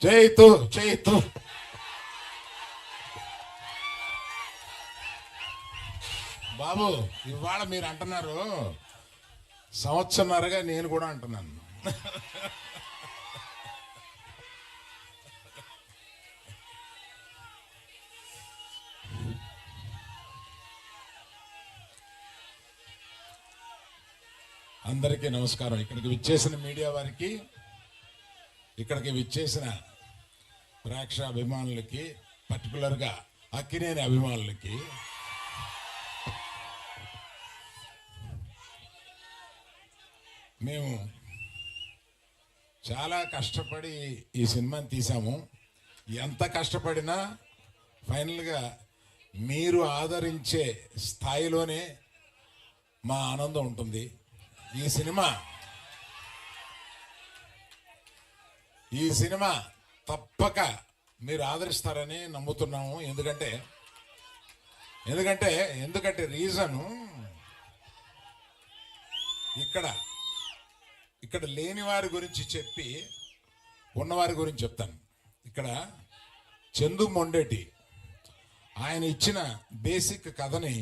చేయితు చేయితు. బాబు ఇవాళ మీరు అంటున్నారు, సంవత్సరంన్నరగా నేను కూడా అంటున్నాను. అందరికీ నమస్కారం. ఇక్కడికి విచ్చేసిన మీడియా వారికి, ఇక్కడికి విచ్చేసిన ప్రేక్ష అభిమానులకి, పర్టికులర్గా అక్కినేని అభిమానులకి మేము చాలా కష్టపడి ఈ సినిమాని తీసాము. ఎంత కష్టపడినా ఫైనల్గా మీరు ఆదరించే స్థాయిలోనే మా ఆనందం ఉంటుంది. ఈ సినిమా తప్పక మీరు ఆదరిస్తారని నమ్ముతున్నాము. ఎందుకంటే రీజను ఇక్కడ లేని వారి గురించి చెప్పి ఉన్నవారి గురించి చెప్తాను. ఇక్కడ చందు మొండేటి ఆయన ఇచ్చిన బేసిక్ కథని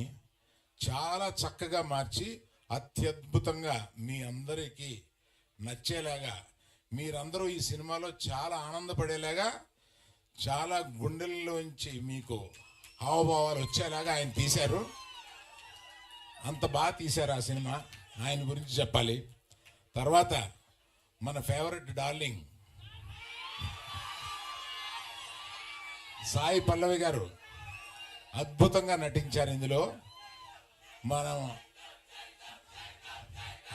చాలా చక్కగా మార్చి అత్యద్భుతంగా మీ అందరికీ నచ్చేలాగా, మీరందరూ ఈ సినిమాలో చాలా ఆనందపడేలాగా, చాలా గుండెల్లోంచి మీకు హావభావాలు వచ్చేలాగా ఆయన తీశారు. అంత బాగా తీశారు ఆ సినిమా. ఆయన గురించి చెప్పాలి. తర్వాత మన ఫేవరెట్ డార్లింగ్ సాయి పల్లవి గారు అద్భుతంగా నటించారు ఇందులో. మనం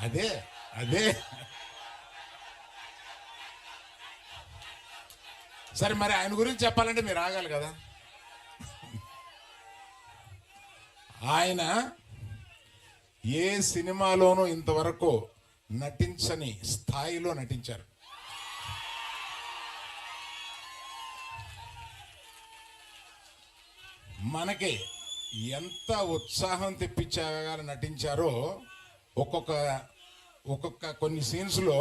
అదే సరే, మరి ఆయన గురించి చెప్పాలంటే మీరు ఆగాలి కదా. ఆయన ఏ సినిమాలోనూ ఇంతవరకు నటించని స్థాయిలో నటించారు. మనకి ఎంత ఉత్సాహం తెప్పించగా నటించారో, ఒక్కొక్క కొన్ని సీన్స్లో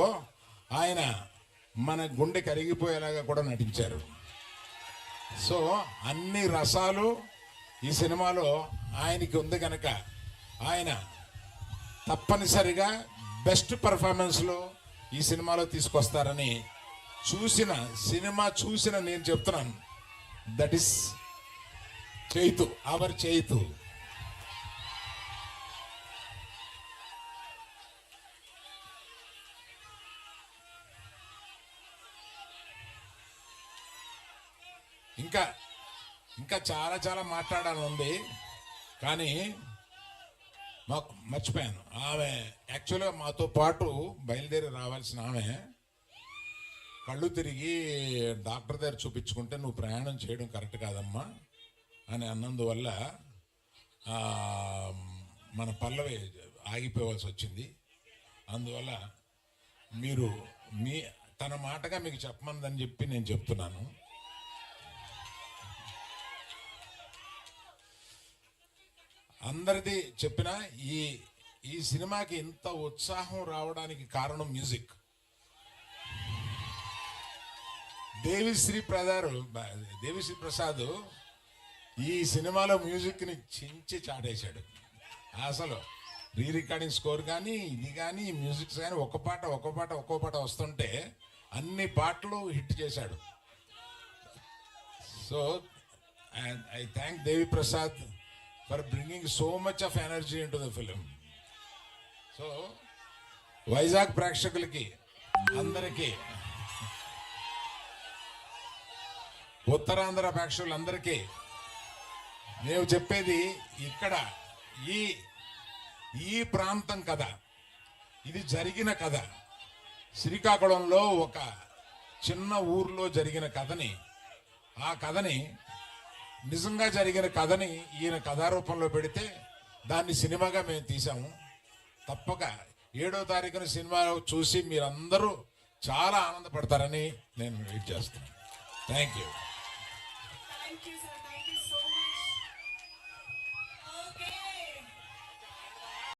ఆయన మన గుండె కరిగిపోయేలాగా కూడా నటించారు. సో అన్ని రసాలు ఈ సినిమాలో ఆయనకి ఉంది కనుక ఆయన తప్పనిసరిగా బెస్ట్ పర్ఫార్మెన్స్లో ఈ సినిమాలో తీసుకొస్తారని చూసిన నేను చెప్తున్నాను. That is Chaitu, our Chaitu. ఇంకా చాలా చాలా మాట్లాడాలని ఉంది, కానీ మాకు మర్చిపోయాను. ఆమె యాక్చువల్గా మాతో పాటు బయలుదేరి రావాల్సిన ఆమె కళ్ళు తిరిగి డాక్టర్ దగ్గర చూపించుకుంటే నువ్వు ప్రయాణం చేయడం కరెక్ట్ కాదమ్మా అని అన్నందువల్ల మన పల్లవి ఆగిపోవాల్సి వచ్చింది. అందువల్ల మీరు తన మాటగా మీకు చెప్పమందని చెప్పి నేను చెప్తున్నాను. అందరిది చెప్పిన ఈ సినిమాకి ఇంత ఉత్సాహం రావడానికి కారణం మ్యూజిక్. దేవిశ్రీ ప్రసాద్ ఈ సినిమాలో మ్యూజిక్ని చించి చాటేశాడు. అసలు రీ రికార్డింగ్ స్కోర్ కానీ ఇది కానీ మ్యూజిక్స్ కానీ ఒక్కో పాట వస్తుంటే అన్ని పాటలు హిట్ చేశాడు. So I thank Devi Prasad for bringing so much of energy into the film. So Vizag ప్రేక్షకులకి అందరికీ, ఉత్తరాంధ్ర ప్రేక్షకులందరికీ నేను చెప్పేది, ఇక్కడ ఈ ప్రాంతం కథ, ఇది జరిగిన కథ. శ్రీకాకుళంలో ఒక చిన్న ఊర్లో జరిగిన కథని, ఆ కథని నిజంగా జరిగిన కథని ఈయన కథారూపంలో పెడితే దాన్ని సినిమాగా మేము తీసాము. తప్పక 7వ తారీఖున సినిమా చూసి మీరందరూ చాలా ఆనందపడతారని నేను వెయిట్ చేస్తున్నాను. Thank you.